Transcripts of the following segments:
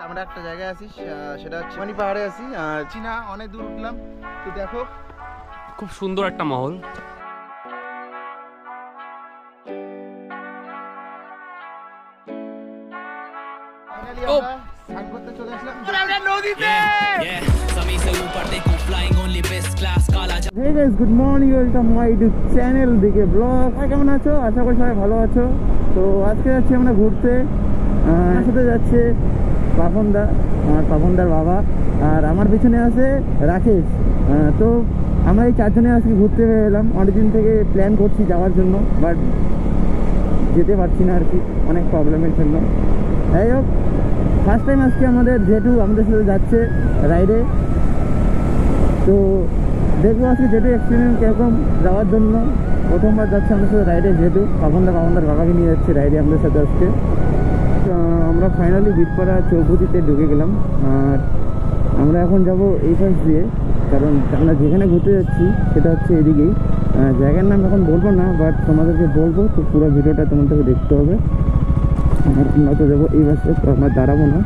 আমরা একটা জায়গায় আছি, সেটা হচ্ছে মানি পাহাড়ে আছি। চীনা অনেক দূর উঠলাম, তো দেখো খুব সুন্দর একটা মহল। স্নান করতে চলে আসলাম নদীতে। Hey guys, good morning, welcome my YouTube channel দিকে ব্লগ। কেমন আছো? আশা করি সবাই ভালো আছো। তো আজকে যাচ্ছি আমরা ঘুরতে, সাথে যাচ্ছে পাপনদা, আমার পাপনদার বাবা, আর আমার পিছনে আছে রাকেশ। তো আমরা এই চারজনে আজকে ঘুরতে এলাম। অনেকদিন থেকে প্ল্যান করছি যাওয়ার জন্য, বাট যেতে পারছি না আর কি, অনেক প্রবলেমের জন্য। যাই হোক, ফার্স্ট টাইম আজকে আমাদের জেঠু আমাদের সাথে যাচ্ছে রাইডে। তো দেখবো আজকে জেঠু এক্সপিরিয়েন্স কীরকম যাওয়ার জন্য। প্রথমবার যাচ্ছে আমাদের সাথে রাইডে জেঠু, পাপনদার বাবাকে নিয়ে যাচ্ছে রাইডে আমাদের সাথে আজকে। আমরা ফাইনালি বীরপাড়া চৌপতিতে ঢুকে গেলাম, আর আমরা এখন যাব এই পাশ দিয়ে, কারণ আমরা যেখানে ঘুরতে যাচ্ছি সেটা হচ্ছে এদিকেই। জায়গার নাম এখন বলবো না, বাট তোমাদেরকে বলবো, তো পুরো ভিডিওটা তোমাদেরকে দেখতে হবে। আমরা তো যাবো এই বাসে, তো আমরা দাঁড়াবো না।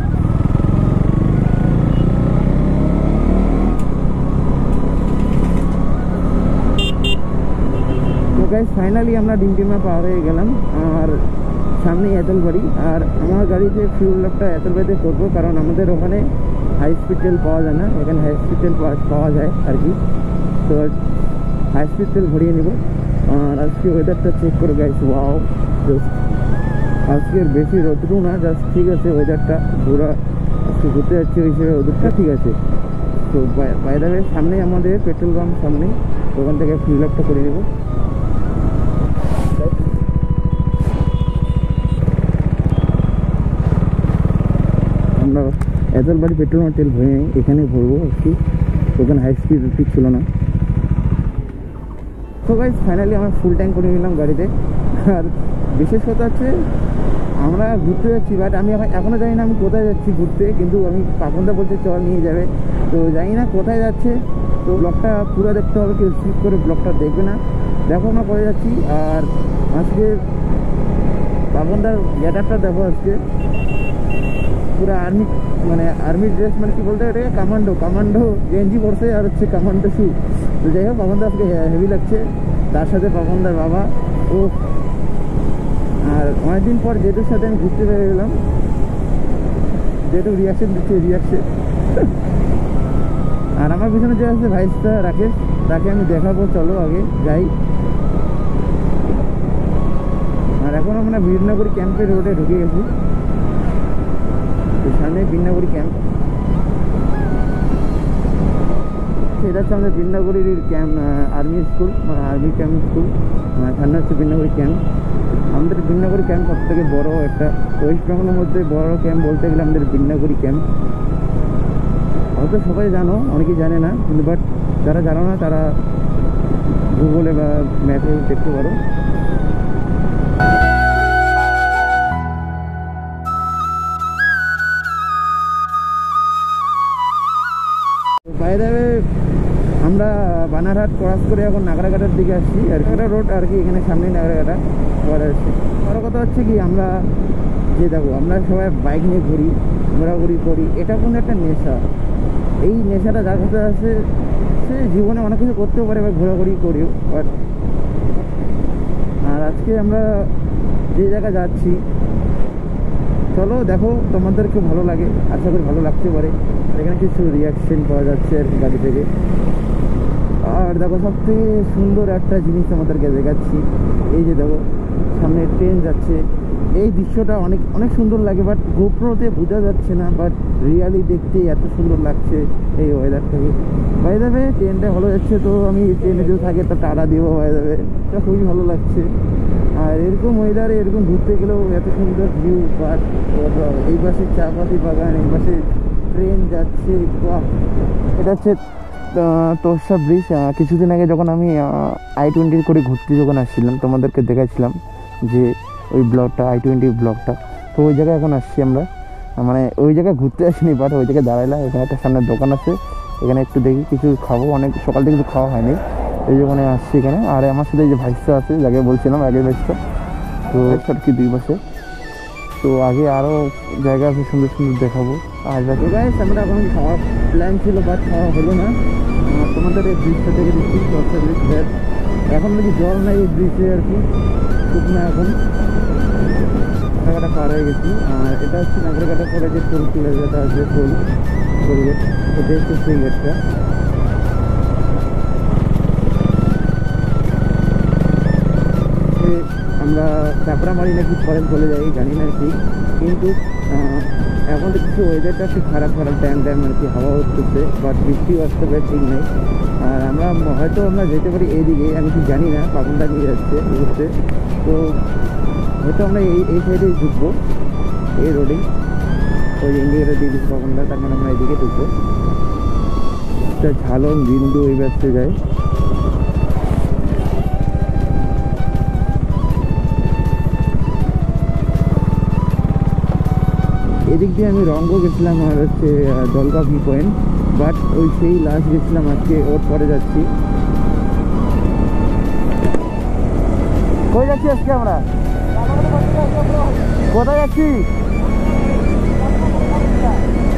তো গাইস ফাইনালি আমরা ডিমটিমা পার হয়ে গেলাম, আর সামনেই এতলবাড়ি। আর আমার গাড়িতে ফিউল আপটা এতলবাড়িতে করবো, কারণ আমাদের ওখানে হাই স্পিড তেল পাওয়া যায় না, এখানে হাই স্পিড তেল পাওয়া যায় আর কি। তো হাই স্পিড তেল ভরিয়ে নেব। আর আজকে ওয়েদারটা চেক করে গাইস, ওয়াও, জাস্ট আজকের বেশি রোদ্রু না, জাস্ট ঠিক আছে ওয়েদারটা। পুরো আজকে ঘুরতে যাচ্ছি ওই হিসেবে ওয়েদারটা ঠিক আছে। তো বাইরে সামনে আমাদের পেট্রোল পাম্প, সামনে, ওখান থেকে ফিউল আপটা করে নেব। আমরা এতলবাড়ি পেট্রোল পাম্প তেল ভরে এখানে ভরবো একটু, ওখানে হাই স্পিড ঠিক ছিল না। তো গাইস ফাইনালি আমরা ফুল ট্যাঙ্ক করে নিলাম গাড়িতে। আর বিশেষ কথা হচ্ছে আমরা ঘুরতে যাচ্ছি, বাট আমি এখনও জানি না আমি কোথায় যাচ্ছি ঘুরতে, কিন্তু আমি পাপনদা বলতে চল নিয়ে যাবে, তো জানি না কোথায় যাচ্ছে। তো ব্লগটা পুরো দেখতে হবে, কেউ স্কিপ করে ব্লগটা দেখবে না। দেখো আমরা কোথায় যাচ্ছি। আর আজকে পাপনদার গেটআপটা দেখো, আজকে পুরো আর্মি, মানে আর্মি ড্রেস, মানে কি বলতে এটাকে কামান্ডো গেঞ্জি পরছে, আর হচ্ছে কামান্ডো শু। তো যাই হোক, পাপনদা আজকে হেভি লাগছে, তার সাথে পাপনদার বাবা। ও, আর অনেকদিন পর জেঠুর সাথে আমি ঘুরতে পেরে গেলাম। জেঠু রিয়াকশন দিচ্ছে, রিয়াকশন। আর আমার পিছনে যে আছে ভাইসটা রাকেশ, তাকে আমি দেখাবো, চলো আগে যাই। আর এখন আমরা বীরনগরী ক্যাম্পের রোডে ঢুকে গেছি, সামনে বীরনগরী ক্যাম্প। এটা হচ্ছে আমাদের বীরনগরীর ক্যাম্প, আর্মি স্কুল, মানে আর্মি ক্যাম্প স্কুল। সামনে হচ্ছে বীরনগরী ক্যাম্প। আমাদের বীরনগরী ক্যাম্প সব থেকে বড় একটা, ওয়েস্ট বেঙ্গলের মধ্যে বড় ক্যাম্প বলতে গেলে আমাদের বীরনগরী ক্যাম্প। হয়তো সবাই জানো, অনেকেই জানে না, কিন্তু বাট যারা জানো না তারা গুগলে বা ম্যাপে দেখতে পারো। বাইরে আমরা বানারহাট ক্রস করে এখন নাগরাঘাটার দিকে আসছি, আর রোড আর কি, এখানে সামনেই নাগরাঘাটা পরে আসছি। বড় কথা হচ্ছে কি, আমরা যে দেখো আমরা সবাই বাইক নিয়ে ঘুরি, ঘোরাঘুরি করি, এটা কোনো একটা নেশা। এই নেশাটা যার কাছে আছে সে জীবনে অনেক কিছু করতেও পারে, বা ঘোরাঘুরি করিও। বাট আর আজকে আমরা যে জায়গায় যাচ্ছি, চলো দেখো, তোমাদেরকে ভালো লাগে, আশা করি ভালো লাগতে পারে। এখানে কিছু রিয়াকশন পাওয়া যাচ্ছে আর কি গাড়ি থেকে। আর দেখো সবথেকে সুন্দর একটা জিনিস তোমাদেরকে দেখাচ্ছি, এই যে দেখো সামনে ট্রেন যাচ্ছে। এই দৃশ্যটা অনেক অনেক সুন্দর লাগে, বাট গোপ্রোতে বোঝা যাচ্ছে না, বাট রিয়ালি দেখতে এত সুন্দর লাগছে এই ওয়েদারটাকে। বাই দ্য ওয়ে ট্রেনটা ভালো যাচ্ছে, তো আমি ট্রেনে যদি থাকে তো টাটা দিব। বাই দ্য ওয়ে এটা খুবই ভালো লাগছে। আর এরকম ওয়েদারে এরকম ঘুরতে গেলেও এত সুন্দর ভিউ, বাট এই পাশে চা পাতি বাগান, এই পাশে ট্রেন যাচ্ছে। বাহ, এটা হচ্ছে তোরসা ব্রিজ। কিছুদিন আগে যখন আমি i20 করে ঘুরতে যখন আসছিলাম, তোমাদেরকে দেখাচ্ছিলাম যে ওই ব্লগটা, i20 ব্লগটা। তো ওই জায়গায় এখন আসছি আমরা, মানে ওই জায়গায় ঘুরতে আসিনি, বাট ওই জায়গায় দাঁড়াইলাম। এখানে একটা সামনে দোকান আছে, এখানে একটু দেখি কিছু খাবো, অনেক সকাল থেকে কিছু খাওয়া হয়নি, এই জন্য আসছি এখানে। আর আমার সাথে এই যে ভাইসটা আছে, যাকে বলছিলাম আগের ভাইসটা, তো আর কি দুই পাশে। তো আগে আরও জায়গা আছে সুন্দর সুন্দর দেখাবো। আর দেখো গাইস, আমরা এখন খাওয়ার প্ল্যান ছিল বাট খাওয়া হলো না। তোমাদের এই ব্রিজটা থেকে দিচ্ছি, ব্রিজ এখন নাকি জল নাই এই ব্রিজে আর কি, শুকনো এখন কাটা পার হয়ে গেছি। আর এটা হচ্ছে নাগরকাটা পরে যে টোল প্লাজাটা আছে, টোল গেট, এটা হচ্ছে সেই গেটটা। আমরা চাপড়ামারি নাকি পরে চলে যাই, জানি না কি, কিন্তু এখন তো কিছু ওয়েদারটা একটু খারাপ টাইম আর কি, হাওয়া উঠতেছে বাট বৃষ্টিও আসতে পারে, ঠিক নেই। আর আমরা হয়তো আমরা যেতে পারি এইদিকে, আমি কি জানি না, পাবনটা নিয়ে যাচ্ছে ঘুরতে, তো হয়তো আমরা এই সাইডেই ঢুকবো, এই রোডেই, ওই ইন্ডিয়াটা দিয়ে দিচ্ছি পাবনটা, তার মানে আমরা এইদিকে ঢুকবো। একটা ঝালং বিন্দু এই ব্যস্তে যায়। এদিক দিয়ে আমি রঙ্গ গেছিলাম আর হচ্ছে দলগা ভিউ পয়েন্ট, বাট ওই সেই লাস্ট গেছিলাম, আজকে ওর পরে যাচ্ছি। কই যাচ্ছি আজকে আমরা? কোথায় যাচ্ছি?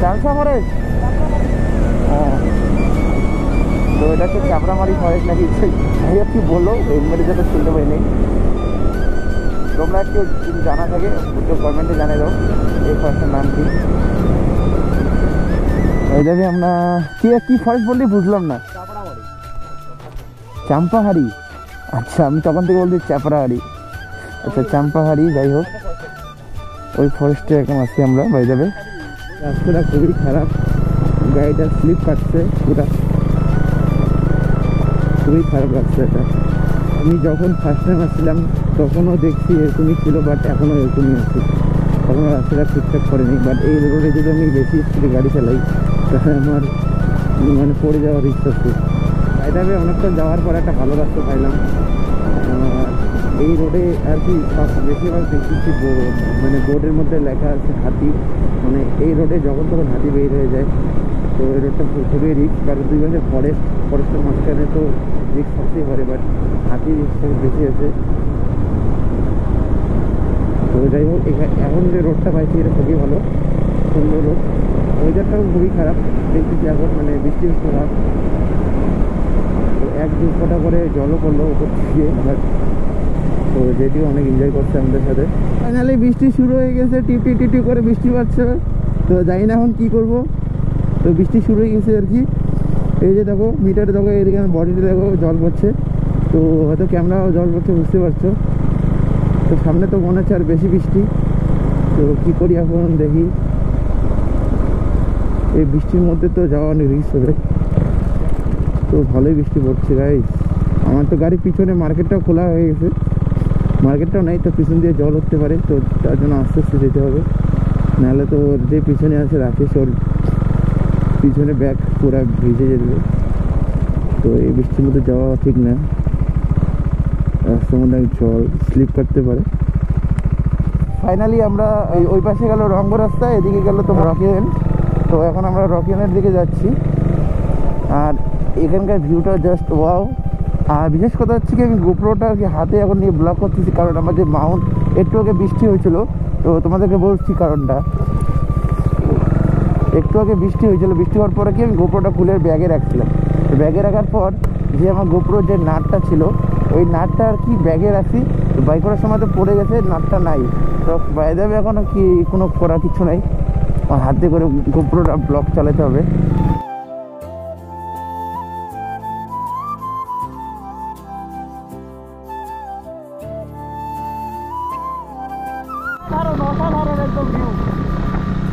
চালসা ফরেস্ট। তো এটা হচ্ছে চাপড়ামারি ফরেস্ট নাকি, যাই হোক কি বললো হেলমেটের যাতে শুনতে পাই নেই। তোমরা একটু যদি জানা থাকে একটু কমেন্টে জানিয়ে দাও এই ফরেস্টের নাম কি। এই যাবে আমরা কি ফরেস্ট বললি বুঝলাম না। চাম্পাহাড়ি, আচ্ছা আমি তখন থেকে বলছি চাপড়াহাড়ি, আচ্ছা চাম্পাহাড়ি। যাই হোক ওই ফরেস্টে এখন আছি আমরা। বাই যাবে রাস্তাটা খুবই খারাপ, গাড়িটা স্লিপ কাটছে পুরা, খুবই খারাপ রাস্তা এটা। আমি যখন ফার্স্ট টাইম আসছিলাম তখনও দেখছি এরকমই ছিল, বাট এখনও এরকমই আছে, তখন রাস্তাটা ঠিকঠাক করেনি। বাট এই রোডে যদি আমি বেশি স্পিডে গাড়ি চালাই তাহলে আমার মানে পড়ে যাওয়ার রিস্ক আছে। এটাকে অনেকটা যাওয়ার পর একটা ভালো রাস্তা পাইলাম। এই রোডে আর কি বেশিরভাগ দেখতেছি মানে বোর্ডের মধ্যে লেখা আছে হাতি, মানে এই রোডে যখন তখন হাতি বের হয়ে যায়। তো এই রোডটা খুবই রিস্ক, কারণ দুই পাশে ফরেস্টের মাঝখানে তো রিস্ক থাকতেই পারে, বাট হাতির রিস্ক বেশি আছে। তো যাই হোক এখন যে রোডটা পাইছি এটা খুবই ভালো, সুন্দর রোড। ওয়েদারটাও খুবই খারাপ দেখতেছি এখন, মানে বৃষ্টি ভাব। তো 1-2 ফোঁটা করে জলও পড়লো উপর থেকে, বাট তো যেটিও অনেক এনজয় করছে আমাদের সাথে। ফাইনালি বৃষ্টি শুরু হয়ে গেছে, টিপি করে বৃষ্টি পড়ছে। তো জানি না এখন কী করবো, তো বৃষ্টি শুরু হয়ে গেছে আর কি। এই যে দেখো মিটারে দেখো, এদিকে বডিতে দেখো জল পড়ছে, তো হয়তো ক্যামেরাও জল পড়ছে, বুঝতে পারছো। তো সামনে তো মনে হচ্ছে আর বেশি বৃষ্টি, তো কী করি এখন দেখি। এই বৃষ্টির মধ্যে তো যাওয়া অনেক রিস্ক হবে। তো ভালোই বৃষ্টি পড়ছে গাইস। আমার তো গাড়ির পিছনে মার্কেটটাও খোলা হয়ে গেছে, মার্কেটটাও নাই, তো পিছন দিয়ে জল উঠতে পারে, তো তার জন্য আস্তে আস্তে যেতে হবে, নাহলে তো যে পিছনে আছে রাকেশ, ওর পিছনে ব্যাগ পুরো ভিজে যেতে। তো এই বৃষ্টির মধ্যে যাওয়া ঠিক না, রাস্তার মধ্যে জল স্লিপ করতে পারে। ফাইনালি আমরা ওই পাশে গেল রঙ্গ রাস্তা, এদিকে গেল তো রকিয়েন। তো এখন আমরা রকিয়েনের দিকে যাচ্ছি, আর এখানকার ভিউটা জাস্ট ওয়াও। আর বিশেষ কথা হচ্ছে কি, আমি গোপ্রোটা আর কি হাতে এখন নিয়ে ব্লগ করতেছি, কারণ আমাদের মাউন্ট একটু আগে বৃষ্টি হয়েছিল। তো তোমাদেরকে বলছি কারণটা, একটু আগে বৃষ্টি হয়েছিল, বৃষ্টি হওয়ার পরে কি আমি গোপ্রোটা খুলে ব্যাগে রাখছিলাম। তো ব্যাগে রাখার পর যে আমার গোপ্রোর যে নাটটা ছিল, ওই নাটটা আর কি ব্যাগে রাখছি, বাইক করার সময় তো পড়ে গেছে, নাটটা নাই। তো বাইরে যাবে এখন কি কোনো করার কিছু নাই, আমার হাতে করে গোপ্রোটা ব্লগ চালাতে হবে। অসাধারণ একদম ভিউ,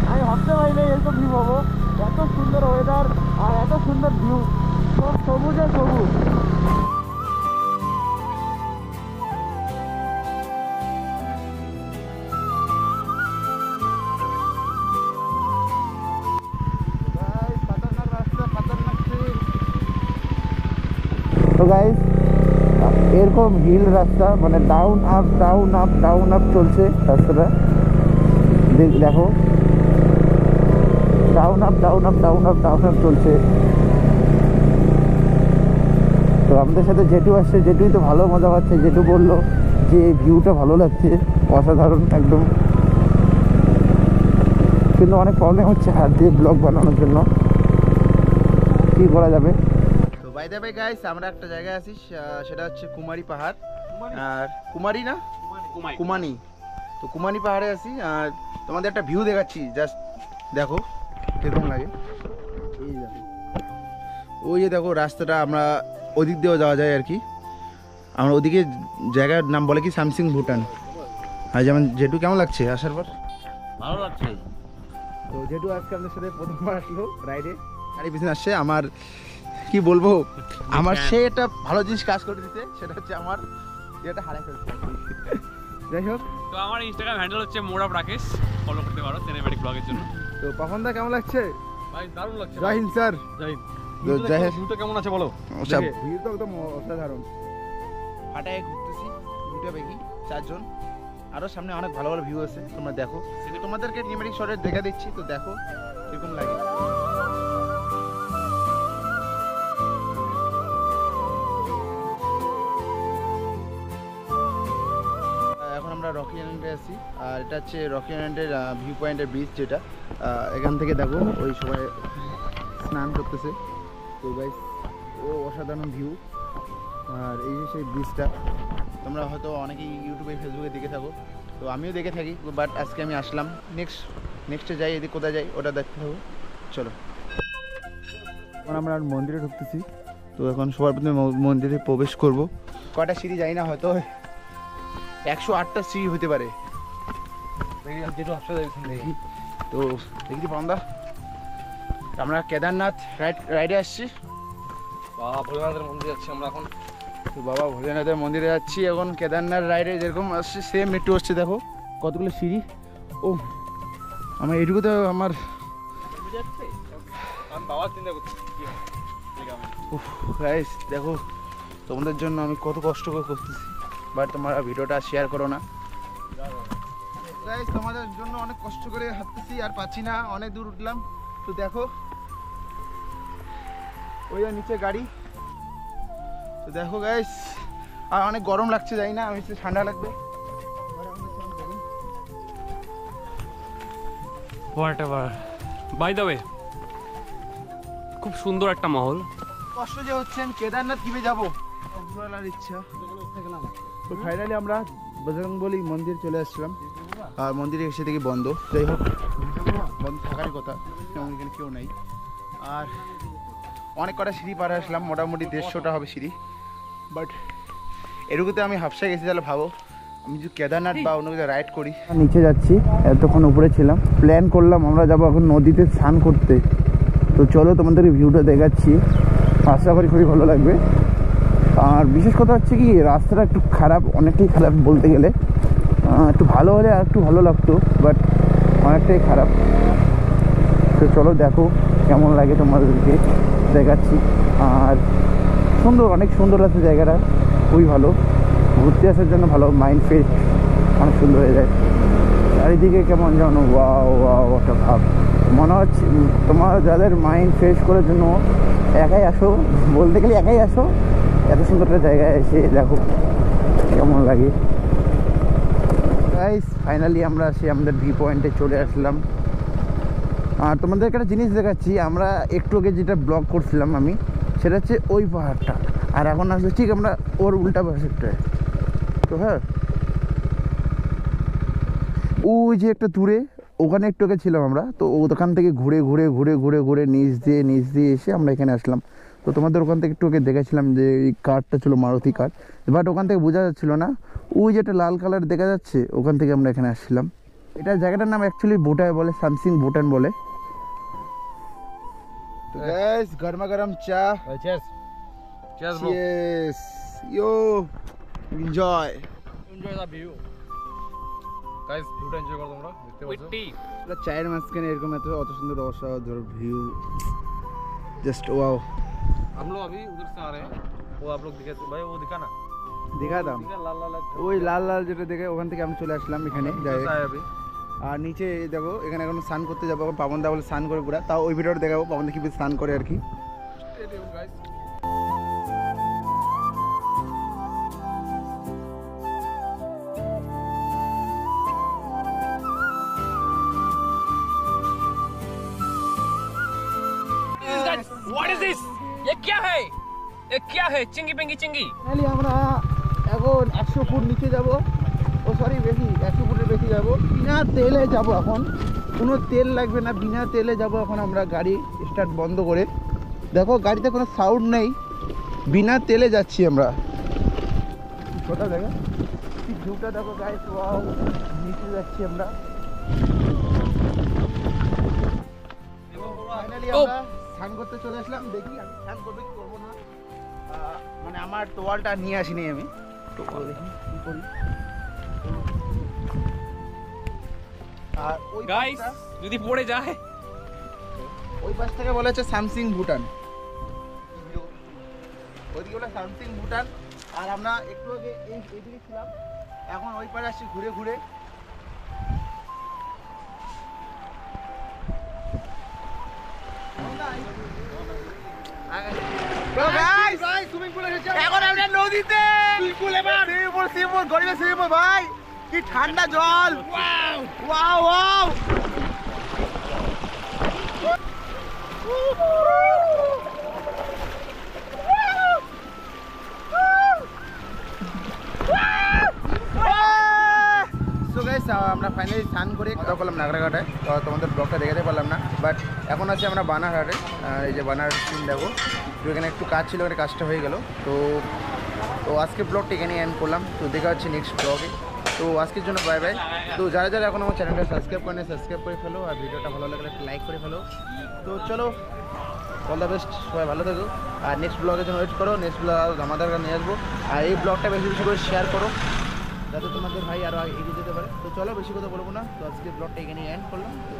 আমি ভাবতে পারিনি এরকম ভিউ হবো। এত সুন্দর ওয়েদার আর এত সুন্দর ভিউ, সব সবুজে সবুজ। তো গাইস এরকম হিল রাস্তা, মানে down up down up down up চলছে রাস্তাটা, দেখো down up down up down up down up চলছে। তো আমাদের সাথে জেঠু আসছে, জেঠুই তো ভালো মজা পাচ্ছে। জেঠু বললো যে ভিউটা ভালো লাগছে, অসাধারণ একদম। কিন্তু অনেক প্রবলেম হচ্ছে হাত দিয়ে ব্লগ বানানোর জন্য, কি করা যাবে। তো বাই দ্য ওয়ে গাইস, আমরা একটা জায়গায় আছি, সেটা হচ্ছে কুমারী পাহাড়। আর কুমারী না কুমানি, তো কুমানি পাহাড়ে আছি। আর তোমাদের একটা ভিউ দেখাচ্ছি, জাস্ট দেখো কিরকম লাগে। এই দেখো, ওই যে দেখো রাস্তাটা, আমরা ওদিক দিয়েও যাওয়া যায় আর কি। আমরা ওদিকে জায়গার নাম বলে কি সামসিং ভুটান। আর যেমন জেঠু কেমন লাগছে আসার পর? ভালো লাগছে। তো জেঠু আজকে আমাদের সাথে প্রথমবার আসলো রাইডে, গাড়ি পিছনে আসছে। আমার কি বলবো, আমার সে একটা ভালো জিনিস কাজ করে দিতে, সেটা হচ্ছে আমার যেটা হারাই ফেলছে। যাই হোক, তো আমার ইনস্টাগ্রাম হ্যান্ডেল হচ্ছে মোরাব রাকেশ, ফলো করতে পারো সিনেম্যাটিক ব্লগের জন্য। তো পাপনদা কেমন লাগছে? ভাই দারুণ লাগছে। জয় হিন্দ স্যার। জয় হিন্দ। তো জয় হিন্দ। ভিউটা কেমন আছে বলো? ভিউ তো একদম অসাধারণ। হাঁটায় ঘুরতেছি দুইটা বেগি, 4 জন। আরও সামনে অনেক ভালো ভালো ভিউ আছে, তোমরা দেখো। তোমাদেরকে নিমেরিক শহরে দেখা দিচ্ছি, তো দেখো কিরকম লাগে। এখন আমরা রকি আইল্যান্ডে আছি, আর এটা হচ্ছে রকি আইল্যান্ডের ভিউ পয়েন্টের বিচ, যেটা এখান থেকে দেখো ওই সবাই স্নান করতেছে। তো গাইস, ও অসাধারণ ভিউ। আর এই যে সেই বিচটা, তোমরা হয়তো অনেকেই ইউটিউবে ফেসবুকে দেখে থাকো, তো আমিও দেখে থাকি, বাট আজকে আমি আসলাম। নেক্সটে যাই, এদিকে কোথায় যাই ওটা দেখতে হবে। চলো, এখন আমরা মন্দিরে ঢুকতেছি। তো এখন সবার প্রথমে মন্দিরে প্রবেশ করব। কয়টা সিঁড়ি যাই না, হয়তো 108টা সিঁড়ি হতে পারে। তো দেখি পান্দা, আমরা কেদারনাথ রাইডে আসছি। বাবা ভোলেনাথের মন্দির যাচ্ছি আমরা এখন। তো বাবা ভোলেনাথের মন্দিরে যাচ্ছি এখন। কেদারনাথ রাইডে যেরকম আসছে সেম একটু আসছে, দেখো কতগুলো সিঁড়ি। ও আমার এইটুকুতে আমার বাবা চিন্তা করছি। গাইস দেখো, তোমাদের জন্য আমি কত কষ্ট করে করতেছি, বাট তোমরা ভিডিওটা শেয়ার করো না। গাইস তোমাদের জন্য অনেক কষ্ট করে হাঁটতেছি, আর পাচ্ছি না, অনেক দূর উঠলাম। তো দেখো ওই নিচে গাড়ি। তো দেখো গাইস, আর অনেক গরম লাগছে, যাই না, আমি ঠান্ডা লাগবে। বাই দ্য ওয়ে, খুব সুন্দর একটা মহল। কষ্ট যে হচ্ছে, আমি কেদারনাথ কিভাবে যাবো, ঘোরার ইচ্ছা। তো ফাইনালি আমরা বজরংবলী মন্দির চলে আসলাম, আর মন্দিরে এসে দেখি বন্ধ। যাই হোক, বন্ধ থাকারই কথা, তেমন এখানে কেউ নেই। আর অনেক কটা সিঁড়ি পাড়ে আসলাম, মোটামুটি 150টা হবে সিঁড়ি। বাট এটুকুতে আমি হাফসা গেছি। তাহলে ভাবো, আমি যদি কেদারনাথ বা অন্য কিছু রাইড করি। নিচে যাচ্ছি, এতক্ষণ উপরে ছিলাম, প্ল্যান করলাম আমরা যাবো এখন নদীতে স্নান করতে। তো চলো তোমাদেরকে ভিউটা দেখাচ্ছি, আশা করি খুবই ভালো লাগবে। আর বিশেষ কথা হচ্ছে কি, রাস্তাটা একটু খারাপ, অনেকটাই খারাপ বলতে গেলে। একটু ভালো হলে আর একটু ভালো লাগতো, বাট অনেকটাই খারাপ। তো চলো দেখো কেমন লাগে, তোমাদেরকে দেখাচ্ছি। আর সুন্দর, অনেক সুন্দর আছে জায়গাটা, খুবই ভালো, ঘুরতে আসার জন্য ভালো, মাইন্ড ফ্রেশ অনেক সুন্দর হয়ে যায়। চারিদিকে কেমন যেন ওয়াও ওয়াও একটা ভাব, মনে হচ্ছে তোমার যাদের মাইন্ড ফ্রেশ করার জন্য একাই আসো, বলতে গেলে একাই আসো, এত সুন্দর একটা জায়গায় এসে দেখো কেমন লাগে। গাইস ফাইনালি আমরা আসি আমাদের ভিউ পয়েন্টে চলে আসলাম। আর তোমাদেরকে একটা জিনিস দেখাচ্ছি, আমরা একটু আগে যেটা ব্লগ করছিলাম আমি, সেটা হচ্ছে ওই পাহাড়টা, আর এখন আসলে ঠিক আমরা ওর উল্টা পাশেরটায়। তো হ্যাঁ, ওই যে একটা দূরে, ওখানে একটু আগে ছিলাম আমরা। তো ওখান থেকে ঘুরে ঘুরে ঘুরে ঘুরে ঘুরে নিচ দিয়ে এসে আমরা এখানে আসলাম। তো তোমাদের ওখান থেকে একটু আগে দেখেছিলাম যে এই কারটা ছিল মারুতি কার, বাট ওখান থেকে বোঝা যাচ্ছিল না। ওই যেটা লাল কালার দেখা যাচ্ছে, ওখান থেকে আমরা এখানে আসছিলাম। এটা জায়গাটার নাম অ্যাকচুয়ালি ভুটান বলে, সামসিং ভুটান বলে। তো গাইস গরমা গরম চা, চিয়ার্স চিয়ার্স ব্রো, চিয়ার্স ইয়ো, এনজয় এনজয় দা ভিউ গাইস, ভিউটা এনজয় করো তোমরা, দেখতে পাচ্ছো পুরো চায়ের মাঝখানে এরকম অত সুন্দর অসাধারণ ভিউ, जस्ट वाओ। हम लोग अभी उधर से आ रहे हैं, वो आप लोग दिखे भाई, वो दिखा ना, दिखा था लाल लाल ওই লাল লাল যেটা দেখে ওখান থেকে আমি চলে আসলাম এখানে। अभी আর নিচে দেখো, এখানে এখন স্নান করতে যাবো, পাবন দা বলে স্নান করে পুরা, তাও ওই ভিডিওটা দেখাবো পাবন দা কিভাবে স্নান করে আর কি। Guys What is this? ये क्या है? ये क्या है? चिंगी पिंगी चिंगी। ফাইনালি আমরা এখন 100 ফুট নিচে যাব। ও সরি বেশি 100 ফুটের বেশি যাব। বিনা তেলে যাব এখন, কোনো তেল লাগবে না, বিনা তেলে যাব এখন আমরা গাড়ি স্টার্ট বন্ধ করে। দেখো গাড়িতে কোনো সাউন্ড নেই, বিনা তেলে যাচ্ছি আমরা। ছোটা দেখো কি ভিউটা দেখো গাইস, ওয়াও, নিচে যাচ্ছি আমরা। ফাইনালি আমরা স্নান করতে চলে আসলাম। দেখি আমি স্নান করবো কি করবো না, মানে আমার তোয়ালটা নিয়ে আসিনি আমি, তো দেখি কি করি। আর ওই গাইস যদি পড়ে যায়, ওই পাশ থেকে বলা হচ্ছে স্যামসাং ভুটান, ওইদিকে বলে স্যামসাং ভুটান। আর আমরা একটু আগে এইদিকে ছিলাম, এখন ওই পারে আসছি ঘুরে ঘুরে। এখন আমরা নদীতে গরিবের সুইমিং পুল ভাই, কি ঠান্ডা জল, ওয়াও ওয়াও। আমরা ফাইনালি স্নান করে কথা বললাম নাগরাঘাটায়, তো তোমাদের ব্লগটা দেখাতে পারলাম না, বাট এখন আছি আমরা বানারহাটে। এই যে বানারহাট সিন দেখো, তো এখানে একটু কাজ ছিল, এখানে কাজটা হয়ে গেল। তো তো আজকে ব্লগটা এখানে এন্ড করলাম, তো দেখা হচ্ছে নেক্সট ব্লগে। তো আজকের জন্য বাই বাই। তো যারা যারা এখন আমার চ্যানেলটা সাবস্ক্রাইব করেন সাবস্ক্রাইব করে ফেলো, আর ভিডিওটা ভালো লাগলে একটা লাইক করে ফেলো। তো চলো, অল দ্য বেস্ট, সবাই ভালো থাকো। আর নেক্সট ব্লগের জন্য ওয়েট করো, নেক্সট ব্লগ আমাদের নিয়ে আসবো। আর এই ব্লগটা বেশি বেশি করে শেয়ার করো, যাতে তোমাদের ভাই আরও এগিয়ে যেতে পারে। তো চলো, বেশি কথা বলবো না, তো আজকে ব্লগটা এখানে এন্ড করলাম। তো